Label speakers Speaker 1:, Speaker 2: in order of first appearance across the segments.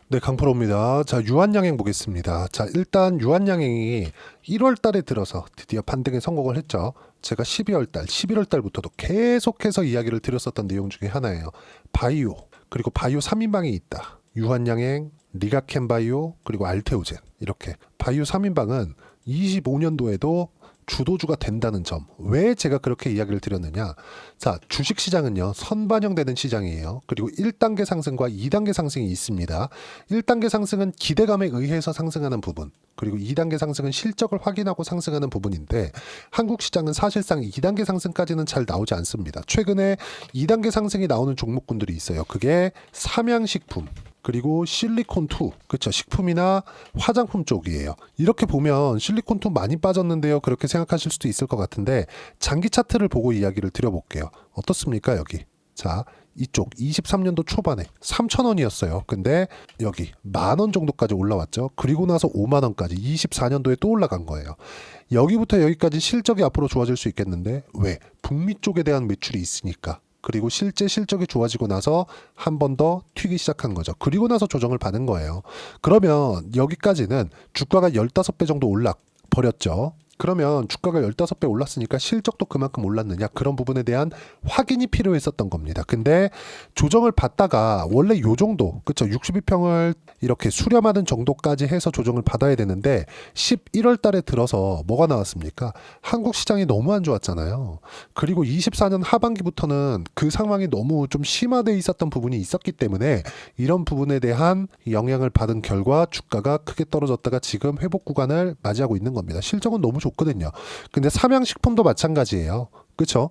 Speaker 1: 네, 강프로입니다. 자, 유한양행 보겠습니다. 자, 일단 유한양행이 1월 달에 들어서 드디어 반등에 성공을 했죠. 제가 12월 달, 11월 달부터도 계속해서 이야기를 드렸었던 내용 중에 하나예요. 바이오, 그리고 바이오 3인방이 있다. 유한양행, 리가켄바이오, 그리고 알테오젠. 이렇게 바이오 3인방은 25년도에도 주도주가 된다는 점. 왜 제가 그렇게 이야기를 드렸느냐? 자, 주식 시장은요, 선반영되는 시장이에요. 그리고 1단계 상승과 2단계 상승이 있습니다. 1단계 상승은 기대감에 의해서 상승하는 부분, 그리고 2단계 상승은 실적을 확인하고 상승하는 부분인데, 한국 시장은 사실상 2단계 상승까지는 잘 나오지 않습니다. 최근에 2단계 상승이 나오는 종목군들이 있어요. 그게 삼양식품, 그리고 실리콘2, 그쵸, 식품이나 화장품 쪽이에요. 이렇게 보면 실리콘2 많이 빠졌는데요, 그렇게 생각하실 수도 있을 것 같은데, 장기 차트를 보고 이야기를 드려볼게요. 어떻습니까? 여기, 자, 이쪽 23년도 초반에 3,000원이었어요. 근데 여기 10,000원 정도까지 올라왔죠. 그리고 나서 50,000원까지 24년도에 또 올라간 거예요. 여기부터 여기까지 실적이 앞으로 좋아질 수 있겠는데, 왜? 북미 쪽에 대한 매출이 있으니까. 그리고 실제 실적이 좋아지고 나서 한 번 더 튀기 시작한 거죠. 그리고 나서 조정을 받은 거예요. 그러면 여기까지는 주가가 15배 정도 올라 버렸죠. 그러면 주가가 15배 올랐으니까 실적도 그만큼 올랐느냐, 그런 부분에 대한 확인이 필요했었던 겁니다. 근데 조정을 받다가 원래 요 정도, 그쵸, 62평을 이렇게 수렴하는 정도까지 해서 조정을 받아야 되는데 11월 달에 들어서 뭐가 나왔습니까? 한국 시장이 너무 안 좋았잖아요. 그리고 24년 하반기부터는 그 상황이 너무 좀 심화돼 있었던 부분이 있었기 때문에 이런 부분에 대한 영향을 받은 결과 주가가 크게 떨어졌다가 지금 회복 구간을 맞이하고 있는 겁니다. 실적은 너무 좋거든요. 근데 삼양식품도 마찬가지예요. 그쵸?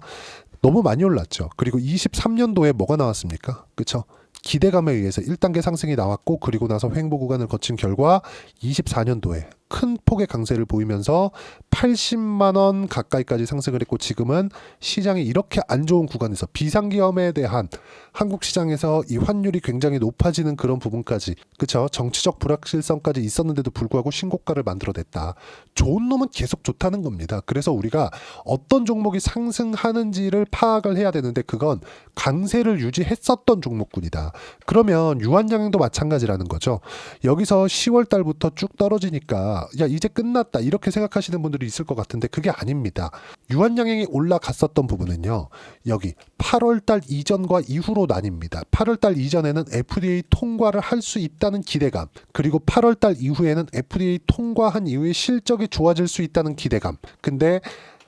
Speaker 1: 너무 많이 올랐죠. 그리고 23년도에 뭐가 나왔습니까? 그쵸? 기대감에 의해서 1단계 상승이 나왔고, 그리고 나서 횡보 구간을 거친 결과 24년도에 큰 폭의 강세를 보이면서 80만 원 가까이까지 상승을 했고, 지금은 시장이 이렇게 안 좋은 구간에서 비상기업에 대한 한국 시장에서 이 환율이 굉장히 높아지는 그런 부분까지, 그쵸, 정치적 불확실성까지 있었는데도 불구하고 신고가를 만들어냈다. 좋은 놈은 계속 좋다는 겁니다. 그래서 우리가 어떤 종목이 상승하는지를 파악을 해야 되는데, 그건 강세를 유지했었던 종목군이다. 그러면 유한양행도 마찬가지라는 거죠. 여기서 10월 달부터 쭉 떨어지니까 야, 이제 끝났다, 이렇게 생각하시는 분들이 있을 것 같은데 그게 아닙니다. 유한양행이 올라갔었던 부분은요, 여기 8월 달 이전과 이후로 나뉩니다. 8월 달 이전에는 FDA 통과를 할 수 있다는 기대감, 그리고 8월 달 이후에는 FDA 통과한 이후에 실적이 좋아질 수 있다는 기대감. 근데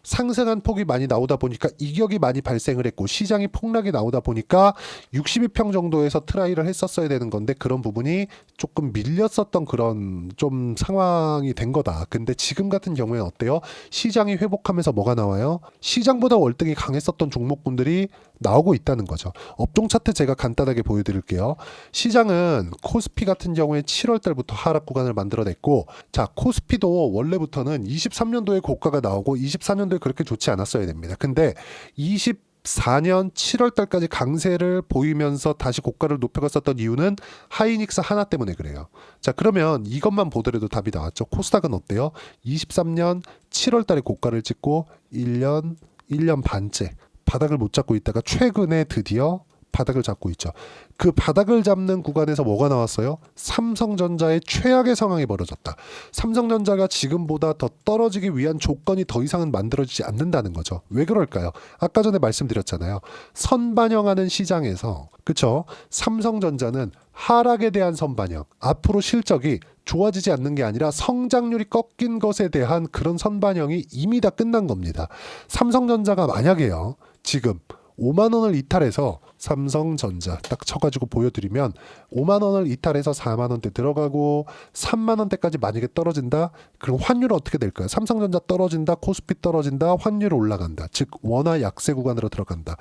Speaker 1: 상승한 폭이 많이 나오다 보니까 이격이 많이 발생을 했고, 시장이 폭락이 나오다 보니까 62평 정도에서 트라이를 했었어야 되는 건데, 그런 부분이 조금 밀렸었던 그런 좀 상황이 된 거다. 근데 지금 같은 경우에는 어때요? 시장이 회복하면서 뭐가 나와요? 시장보다 월등히 강했었던 종목군들이 나오고 있다는 거죠. 업종 차트 제가 간단하게 보여드릴게요. 시장은 코스피 같은 경우에 7월 달부터 하락 구간을 만들어냈고, 자, 코스피도 원래부터는 23년도에 고가가 나오고 24년도에 그렇게 좋지 않았어야 됩니다. 근데 24년 7월 달까지 강세를 보이면서 다시 고가를 높여갔었던 이유는 하이닉스 하나 때문에 그래요. 자, 그러면 이것만 보더라도 답이 나왔죠. 코스닥은 어때요? 23년 7월 달에 고가를 찍고 1년 반째 바닥을 못 잡고 있다가 최근에 드디어 바닥을 잡고 있죠. 그 바닥을 잡는 구간에서 뭐가 나왔어요? 삼성전자의 최악의 상황이 벌어졌다. 삼성전자가 지금보다 더 떨어지기 위한 조건이 더 이상은 만들어지지 않는다는 거죠. 왜 그럴까요? 아까 전에 말씀드렸잖아요. 선반영하는 시장에서, 그쵸? 삼성전자는 하락에 대한 선반영, 앞으로 실적이 좋아지지 않는 게 아니라 성장률이 꺾인 것에 대한 그런 선반영이 이미 다 끝난 겁니다. 삼성전자가 만약에요, 지금 5만 원을 이탈해서, 삼성전자 딱 쳐가지고 보여드리면 5만 원을 이탈해서 4만 원대 들어가고 3만 원대까지 만약에 떨어진다, 그럼 환율은 어떻게 될까요? 삼성전자 떨어진다, 코스피 떨어진다, 환율 올라간다. 즉 원화 약세 구간으로 들어간다.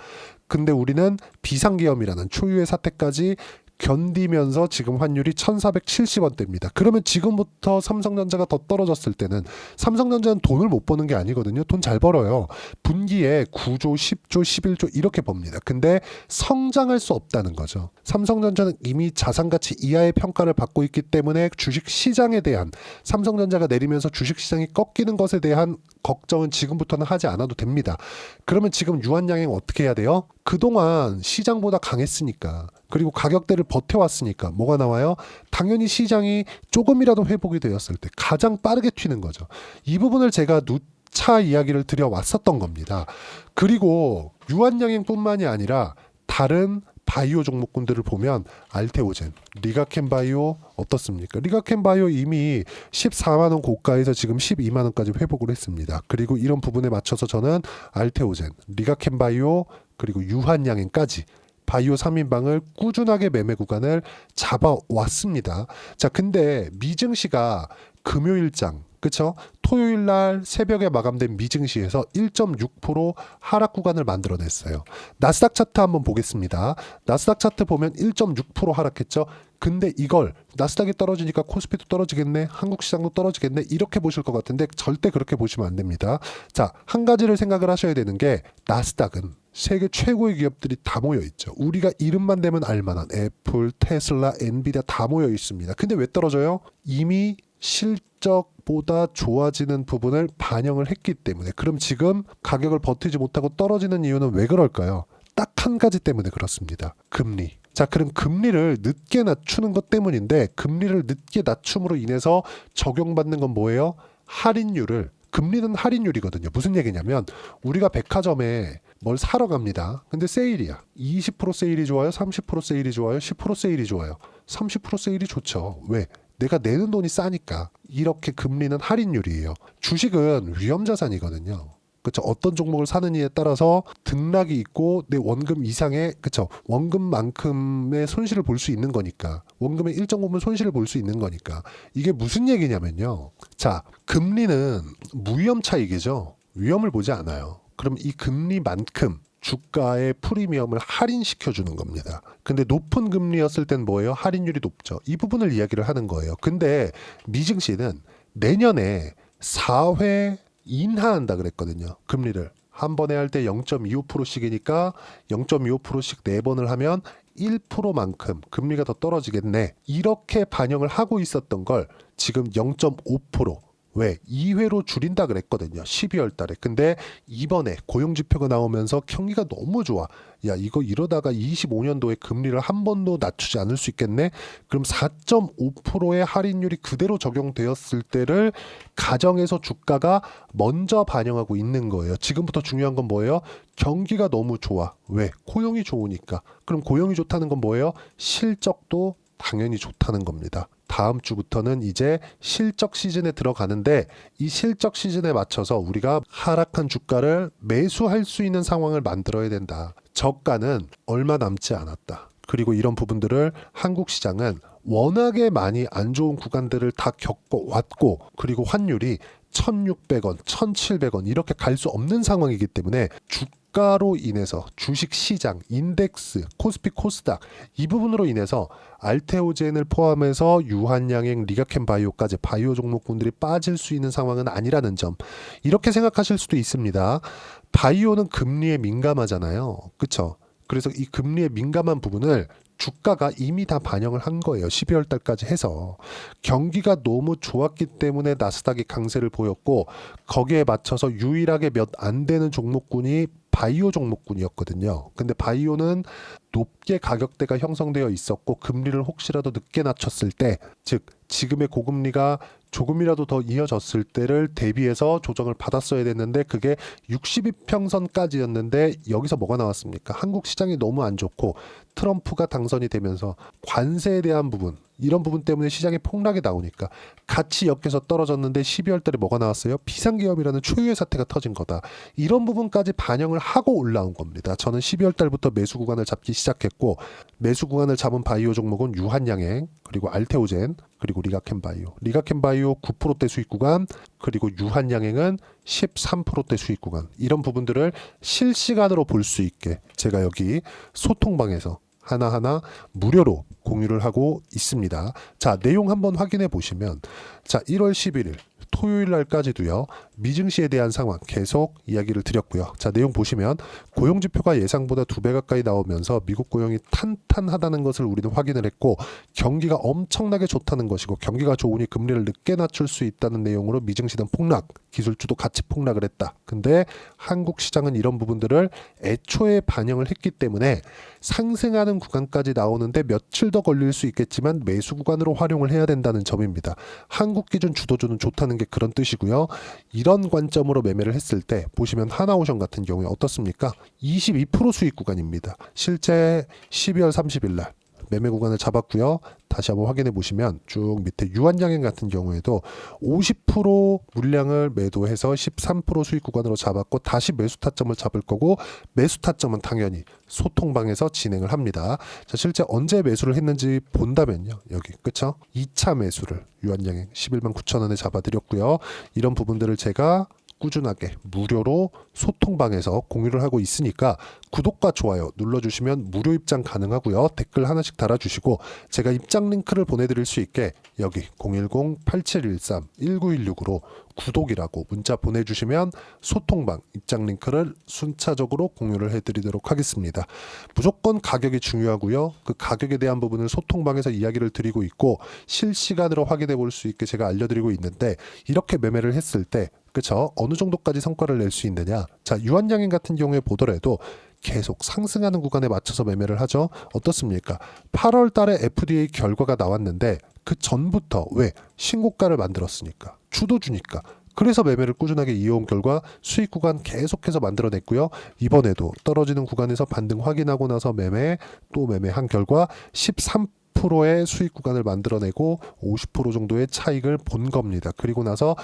Speaker 1: 근데 우리는 비상계엄이라는 초유의 사태까지 견디면서 지금 환율이 1470원대입니다. 그러면 지금부터 삼성전자가 더 떨어졌을 때는, 삼성전자는 돈을 못 버는 게 아니거든요. 돈 잘 벌어요. 분기에 9조, 10조, 11조 이렇게 법니다. 근데 성장할 수 없다는 거죠. 삼성전자는 이미 자산가치 이하의 평가를 받고 있기 때문에 주식시장에 대한, 삼성전자가 내리면서 주식시장이 꺾이는 것에 대한 걱정은 지금부터는 하지 않아도 됩니다. 그러면 지금 유한양행 어떻게 해야 돼요? 그동안 시장보다 강했으니까, 그리고 가격대를 버텨왔으니까 뭐가 나와요? 당연히 시장이 조금이라도 회복이 되었을 때 가장 빠르게 튀는 거죠. 이 부분을 제가 누차 이야기를 드려왔었던 겁니다. 그리고 유한양행뿐만이 아니라 다른 바이오 종목군들을 보면 알테오젠, 리가켄바이오 어떻습니까? 리가켄바이오 이미 14만 원 고가에서 지금 12만 원까지 회복을 했습니다. 그리고 이런 부분에 맞춰서 저는 알테오젠, 리가켄바이오 그리고 유한양행까지 바이오 3인방을 꾸준하게 매매 구간을 잡아왔습니다. 자, 근데 미증시가 금요일장, 그쵸? 토요일 날 새벽에 마감된 미증시에서 1.6% 하락 구간을 만들어냈어요. 나스닥 차트 한번 보겠습니다. 나스닥 차트 보면 1.6% 하락했죠. 근데 이걸 나스닥이 떨어지니까 코스피도 떨어지겠네, 한국 시장도 떨어지겠네, 이렇게 보실 것 같은데 절대 그렇게 보시면 안 됩니다. 자, 한 가지를 생각을 하셔야 되는 게, 나스닥은 세계 최고의 기업들이 다 모여 있죠. 우리가 이름만 대면 알만한 애플, 테슬라, 엔비디아 다 모여 있습니다. 근데 왜 떨어져요? 이미 실적보다 좋아지는 부분을 반영을 했기 때문에. 그럼 지금 가격을 버티지 못하고 떨어지는 이유는 왜 그럴까요? 딱 한 가지 때문에 그렇습니다. 금리. 자, 그럼 금리를 늦게 낮추는 것 때문인데, 금리를 늦게 낮춤으로 인해서 적용받는 건 뭐예요? 할인율을. 금리는 할인율이거든요. 무슨 얘기냐면, 우리가 백화점에 뭘 사러 갑니다. 근데 세일이야. 20% 세일이 좋아요? 30% 세일이 좋아요? 10% 세일이 좋아요? 30% 세일이 좋죠. 왜? 내가 내는 돈이 싸니까. 이렇게 금리는 할인율이에요. 주식은 위험자산이거든요. 그쵸? 어떤 종목을 사느냐에 따라서 등락이 있고 내 원금 이상의, 그쵸? 원금만큼의 손실을 볼 수 있는 거니까. 원금의 일정 부분 손실을 볼 수 있는 거니까. 이게 무슨 얘기냐면요. 자, 금리는 무위험 차익이죠. 위험을 보지 않아요. 그럼 이 금리만큼 주가의 프리미엄을 할인시켜 주는 겁니다. 근데 높은 금리였을 땐 뭐예요? 할인율이 높죠. 이 부분을 이야기를 하는 거예요. 근데 미증시는 내년에 4회 인하한다 그랬거든요. 금리를 한 번에 할 때 0.25%씩이니까 0.25%씩 4번을 하면 1%만큼 금리가 더 떨어지겠네, 이렇게 반영을 하고 있었던 걸 지금 0.5%, 왜? 2회로 줄인다 그랬거든요. 12월 달에. 근데 이번에 고용지표가 나오면서 경기가 너무 좋아. 야, 이거 이러다가 25년도에 금리를 한 번도 낮추지 않을 수 있겠네? 그럼 4.5%의 할인율이 그대로 적용되었을 때를 가정해서 주가가 먼저 반영하고 있는 거예요. 지금부터 중요한 건 뭐예요? 경기가 너무 좋아. 왜? 고용이 좋으니까. 그럼 고용이 좋다는 건 뭐예요? 실적도 당연히 좋다는 겁니다. 다음 주부터는 이제 실적 시즌에 들어가는데, 이 실적 시즌에 맞춰서 우리가 하락한 주가를 매수할 수 있는 상황을 만들어야 된다. 저가는 얼마 남지 않았다. 그리고 이런 부분들을 한국 시장은 워낙에 많이 안 좋은 구간들을 다 겪어왔고, 그리고 환율이 1,600원, 1,700원 이렇게 갈 수 없는 상황이기 때문에 주가로 인해서 주식 시장, 인덱스, 코스피, 코스닥 이 부분으로 인해서 알테오젠을 포함해서 유한양행, 리가켄바이오까지 바이오 종목군들이 빠질 수 있는 상황은 아니라는 점, 이렇게 생각하실 수도 있습니다. 바이오는 금리에 민감하잖아요. 그렇죠? 그래서 이 금리에 민감한 부분을 주가가 이미 다 반영을 한 거예요. 12월 달까지 해서. 경기가 너무 좋았기 때문에 나스닥이 강세를 보였고, 거기에 맞춰서 유일하게 몇 안 되는 종목군이 바이오 종목군이었거든요. 근데 바이오는 높게 가격대가 형성되어 있었고, 금리를 혹시라도 늦게 낮췄을 때, 즉 지금의 고금리가 조금이라도 더 이어졌을 때를 대비해서 조정을 받았어야 됐는데, 그게 60이평선까지였는데 여기서 뭐가 나왔습니까? 한국 시장이 너무 안 좋고 트럼프가 당선이 되면서 관세에 대한 부분, 이런 부분 때문에 시장에 폭락이 나오니까 같이 엮여서 떨어졌는데, 12월 달에 뭐가 나왔어요? 비상기업이라는 초유의 사태가 터진 거다. 이런 부분까지 반영을 하고 올라온 겁니다. 저는 12월 달부터 매수 구간을 잡기 시작했고, 매수 구간을 잡은 바이오 종목은 유한양행, 그리고 알테오젠, 그리고 리가켄바이오. 리가켄바이오 9%대 수익 구간, 그리고 유한양행은 13%대 수익 구간. 이런 부분들을 실시간으로 볼 수 있게 제가 여기 소통방에서 하나하나 무료로 공유를 하고 있습니다. 자, 내용 한번 확인해 보시면, 자, 1월 11일 토요일 날까지도요. 미증시에 대한 상황 계속 이야기를 드렸고요. 자, 내용 보시면 고용지표가 예상보다 2배 가까이 나오면서 미국 고용이 탄탄하다는 것을 우리는 확인을 했고 경기가 엄청나게 좋다는 것이고 경기가 좋으니 금리를 늦게 낮출 수 있다는 내용으로 미증시는 폭락, 기술주도 같이 폭락을 했다. 근데 한국 시장은 이런 부분들을 애초에 반영을 했기 때문에 상승하는 구간까지 나오는데 며칠 더 걸릴 수 있겠지만 매수 구간으로 활용을 해야 된다는 점입니다. 한국 기준 주도주는 좋다는 게 그런 뜻이고요. 이런 관점으로 매매를 했을 때 보시면 하나오션 같은 경우에 어떻습니까? 22% 수익 구간입니다. 실제 12월 30일 날 매매 구간을 잡았고요. 다시 한번 확인해 보시면 쭉 밑에 유한양행 같은 경우에도 50% 물량을 매도해서 13% 수익 구간으로 잡았고 다시 매수 타점을 잡을 거고 매수 타점은 당연히 소통방에서 진행을 합니다. 자, 실제 언제 매수를 했는지 본다면요. 여기 그쵸? 2차 매수를 유한양행 11만 9천 원에 잡아드렸고요. 이런 부분들을 제가 꾸준하게 무료로 소통방에서 공유를 하고 있으니까 구독과 좋아요 눌러주시면 무료 입장 가능하고요. 댓글 하나씩 달아주시고 제가 입장 링크를 보내드릴 수 있게 여기 010-8713-1916으로 구독이라고 문자 보내주시면 소통방 입장 링크를 순차적으로 공유를 해드리도록 하겠습니다. 무조건 가격이 중요하고요. 그 가격에 대한 부분을 소통방에서 이야기를 드리고 있고 실시간으로 확인해 볼 수 있게 제가 알려드리고 있는데 이렇게 매매를 했을 때 그쵸? 어느 정도까지 성과를 낼 수 있느냐? 자, 유한양행 같은 경우에 보더라도 계속 상승하는 구간에 맞춰서 매매를 하죠. 어떻습니까? 8월 달에 FDA 결과가 나왔는데 그 전부터 왜? 신고가를 만들었으니까. 주도주니까. 그래서 매매를 꾸준하게 이어온 결과 수익 구간 계속해서 만들어냈고요. 이번에도 떨어지는 구간에서 반등 확인하고 나서 또 매매한 결과 13%의 수익 구간을 만들어내고 50% 정도의 차익을 본 겁니다. 그리고 나서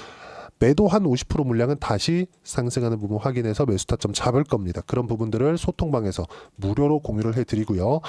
Speaker 1: 매도한 50% 물량은 다시 상승하는 부분 확인해서 매수 타점 잡을 겁니다. 그런 부분들을 소통방에서 무료로 공유를 해드리고요.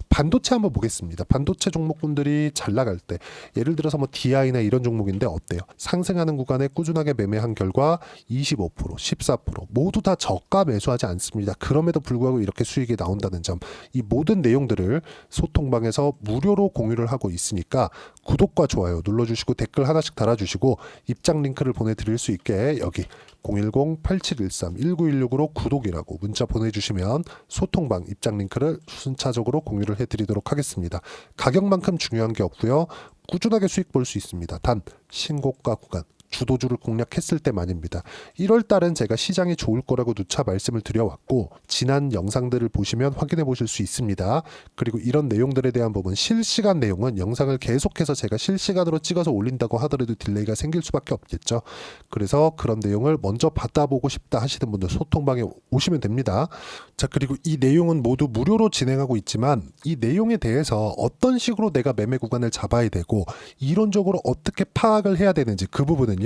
Speaker 1: 반도체 한번 보겠습니다. 반도체 종목군들이 잘 나갈 때 예를 들어서 DI나 이런 종목인데 어때요? 상승하는 구간에 꾸준하게 매매한 결과 25%, 14% 모두 다 저가 매수하지 않습니다. 그럼에도 불구하고 이렇게 수익이 나온다는 점, 이 모든 내용들을 소통방에서 무료로 공유를 하고 있으니까 구독과 좋아요 눌러주시고 댓글 하나씩 달아주시고 입장 링크를 보내드릴 수 있게 여기 010-8713-1916으로 구독이라고 문자 보내주시면 소통방 입장 링크를 순차적으로 공유를 해드리도록 하겠습니다. 가격만큼 중요한 게 없고요. 꾸준하게 수익 볼 수 있습니다. 단 신고가 구간 주도주를 공략했을 때만입니다. 1월 달은 제가 시장이 좋을 거라고 누차 말씀을 드려왔고 지난 영상들을 보시면 확인해 보실 수 있습니다. 그리고 이런 내용들에 대한 부분 실시간 내용은 영상을 계속해서 제가 실시간으로 찍어서 올린다고 하더라도 딜레이가 생길 수밖에 없겠죠. 그래서 그런 내용을 먼저 받아보고 싶다 하시는 분들 소통방에 오시면 됩니다. 자, 그리고 이 내용은 모두 무료로 진행하고 있지만 이 내용에 대해서 어떤 식으로 내가 매매 구간을 잡아야 되고 이론적으로 어떻게 파악을 해야 되는지 그 부분은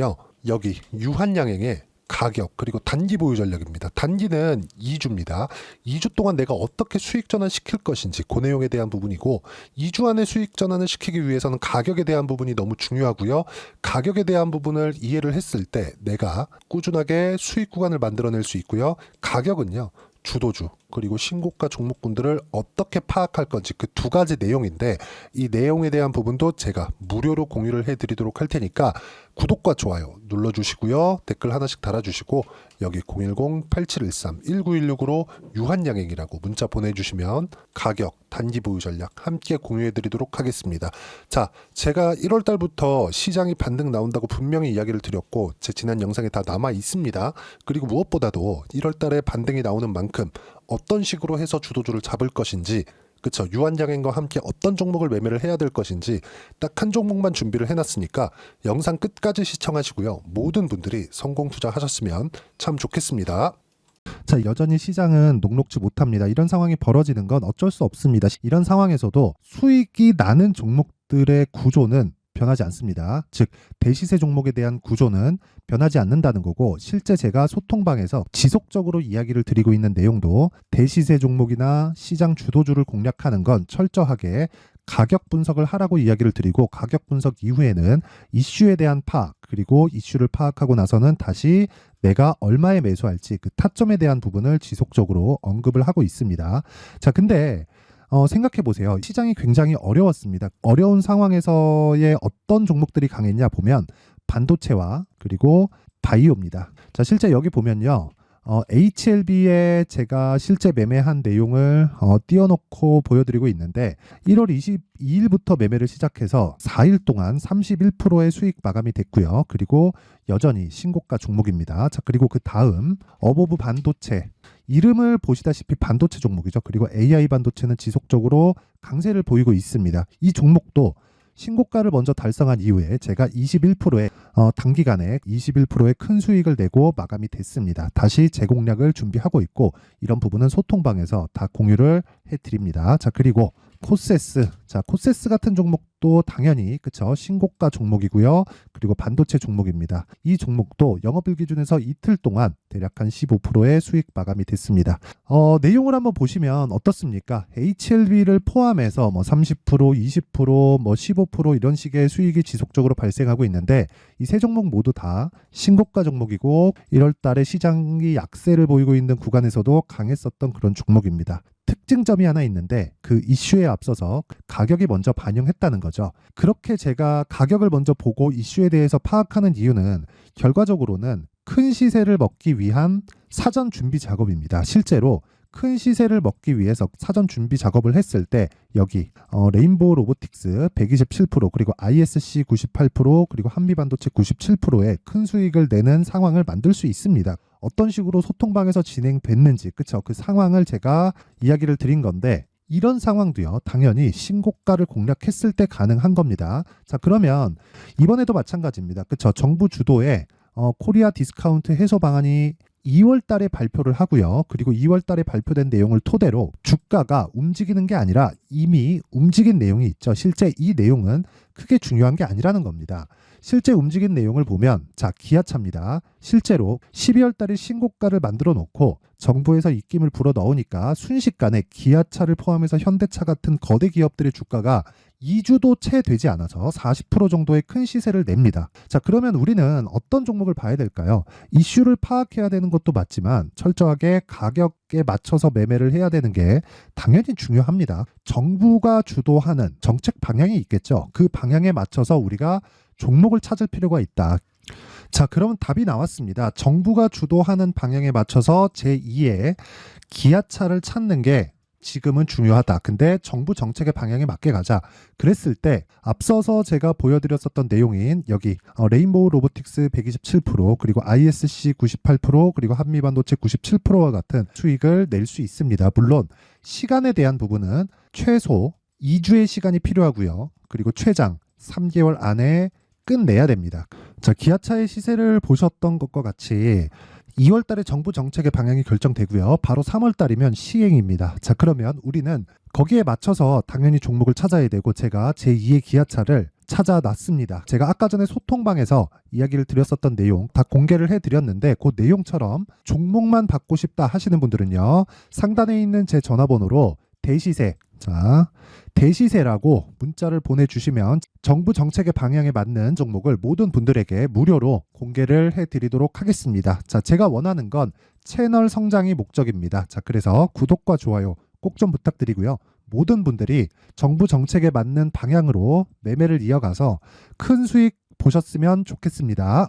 Speaker 1: 여기 유한양행의 가격 그리고 단기 보유 전략입니다. 단기는 2주입니다. 2주 동안 내가 어떻게 수익 전환 시킬 것인지 그 내용에 대한 부분이고 2주 안에 수익 전환을 시키기 위해서는 가격에 대한 부분이 너무 중요하고요. 가격에 대한 부분을 이해를 했을 때 내가 꾸준하게 수익 구간을 만들어낼 수 있고요. 가격은요. 주도주 그리고 신고가 종목군들을 어떻게 파악할 건지 그 두 가지 내용인데 이 내용에 대한 부분도 제가 무료로 공유를 해드리도록 할 테니까 구독과 좋아요 눌러주시고요. 댓글 하나씩 달아주시고 여기 010-8713-1916으로 유한양행이라고 문자 보내주시면 가격, 단기 보유 전략 함께 공유해드리도록 하겠습니다. 자, 제가 1월 달부터 시장이 반등 나온다고 분명히 이야기를 드렸고 제 지난 영상에 다 남아 있습니다. 그리고 무엇보다도 1월 달에 반등이 나오는 만큼 어떤 식으로 해서 주도주를 잡을 것인지 그쵸 유한양행과 함께 어떤 종목을 매매를 해야 될 것인지 딱 한 종목만 준비를 해놨으니까 영상 끝까지 시청하시고요. 모든 분들이 성공 투자하셨으면 참 좋겠습니다.
Speaker 2: 자, 여전히 시장은 녹록지 못합니다. 이런 상황이 벌어지는 건 어쩔 수 없습니다. 이런 상황에서도 수익이 나는 종목들의 구조는 변하지 않습니다. 즉 대시세 종목에 대한 구조는 변하지 않는다는 거고 실제 제가 소통방에서 지속적으로 이야기를 드리고 있는 내용도 대시세 종목이나 시장 주도주를 공략하는 건 철저하게 가격 분석을 하라고 이야기를 드리고 가격 분석 이후에는 이슈에 대한 파악 그리고 이슈를 파악하고 나서는 다시 내가 얼마에 매수할지 그 타점에 대한 부분을 지속적으로 언급을 하고 있습니다. 자, 근데 생각해 보세요. 시장이 굉장히 어려웠습니다. 어려운 상황에서의 어떤 종목들이 강했냐 보면 반도체와 그리고 바이오입니다. 자, 실제 여기 보면요. HLB에 제가 실제 매매한 내용을 띄워놓고 보여드리고 있는데 1월 22일부터 매매를 시작해서 4일 동안 31%의 수익 마감이 됐고요. 그리고 여전히 신고가 종목입니다. 자, 그리고 그 다음 어보브 반도체, 이름을 보시다시피 반도체 종목이죠. 그리고 AI 반도체는 지속적으로 강세를 보이고 있습니다. 이 종목도 신고가를 먼저 달성한 이후에 제가 21%의 단기간에 21%의 큰 수익을 내고 마감이 됐습니다. 다시 재공략을 준비하고 있고 이런 부분은 소통방에서 다 공유를 해드립니다. 자, 그리고 코세스. 자, 코세스 같은 종목도 당연히 그쵸, 신고가 종목이고요. 그리고 반도체 종목입니다. 이 종목도 영업일 기준에서 이틀 동안 대략 한 15%의 수익 마감이 됐습니다. 내용을 한번 보시면 어떻습니까? HLB를 포함해서 뭐 30%, 20%, 뭐 15% 이런 식의 수익이 지속적으로 발생하고 있는데 이 세 종목 모두 다 신고가 종목이고 1월 달에 시장이 약세를 보이고 있는 구간에서도 강했었던 그런 종목입니다. 특징점이 하나 있는데 그 이슈에 앞서서 가격이 먼저 반영했다는 거죠. 그렇게 제가 가격을 먼저 보고 이슈에 대해서 파악하는 이유는 결과적으로는 큰 시세를 먹기 위한 사전 준비 작업입니다. 실제로 큰 시세를 먹기 위해서 사전 준비 작업을 했을 때 여기 레인보우 로보틱스 127% 그리고 ISC 98% 그리고 한미반도체 97%의 큰 수익을 내는 상황을 만들 수 있습니다. 어떤 식으로 소통방에서 진행됐는지 그쵸, 그 상황을 제가 이야기를 드린 건데 이런 상황도요 당연히 신고가를 공략했을 때 가능한 겁니다. 자, 그러면 이번에도 마찬가지입니다. 그쵸, 정부 주도의 코리아 디스카운트 해소 방안이 2월 달에 발표를 하고요. 그리고 2월 달에 발표된 내용을 토대로 주가가 움직이는 게 아니라 이미 움직인 내용이 있죠. 실제 이 내용은 크게 중요한 게 아니라는 겁니다. 실제 움직인 내용을 보면 자, 기아차입니다. 실제로 12월 달에 신고가를 만들어 놓고 정부에서 입김을 불어 넣으니까 순식간에 기아차를 포함해서 현대차 같은 거대 기업들의 주가가 2주도 채 되지 않아서 40% 정도의 큰 시세를 냅니다. 자, 그러면 우리는 어떤 종목을 봐야 될까요? 이슈를 파악해야 되는 것도 맞지만 철저하게 가격에 맞춰서 매매를 해야 되는 게 당연히 중요합니다. 정부가 주도하는 정책 방향이 있겠죠. 그 방향에 맞춰서 우리가 종목을 찾을 필요가 있다. 자, 그러면 답이 나왔습니다. 정부가 주도하는 방향에 맞춰서 제2의 기아차를 찾는 게 지금은 중요하다. 근데 정부 정책의 방향에 맞게 가자. 그랬을 때 앞서서 제가 보여드렸었던 내용인 여기 레인보우 로보틱스 127% 그리고 ISC 98% 그리고 한미반도체 97%와 같은 수익을 낼 수 있습니다. 물론 시간에 대한 부분은 최소 2주의 시간이 필요하고요. 그리고 최장 3개월 안에 끝내야 됩니다. 자, 기아차의 시세를 보셨던 것과 같이 2월 달에 정부 정책의 방향이 결정되고요. 바로 3월 달이면 시행입니다. 자, 그러면 우리는 거기에 맞춰서 당연히 종목을 찾아야 되고 제가 제2의 기아차를 찾아놨습니다. 제가 아까 전에 소통방에서 이야기를 드렸었던 내용 다 공개를 해드렸는데 그 내용처럼 종목만 받고 싶다 하시는 분들은요. 상단에 있는 제 전화번호로 대시세, 자, 대시세라고 문자를 보내주시면 정부 정책의 방향에 맞는 종목을 모든 분들에게 무료로 공개를 해드리도록 하겠습니다. 자, 제가 원하는 건 채널 성장이 목적입니다. 자, 그래서 구독과 좋아요 꼭 좀 부탁드리고요. 모든 분들이 정부 정책에 맞는 방향으로 매매를 이어가서 큰 수익 보셨으면 좋겠습니다.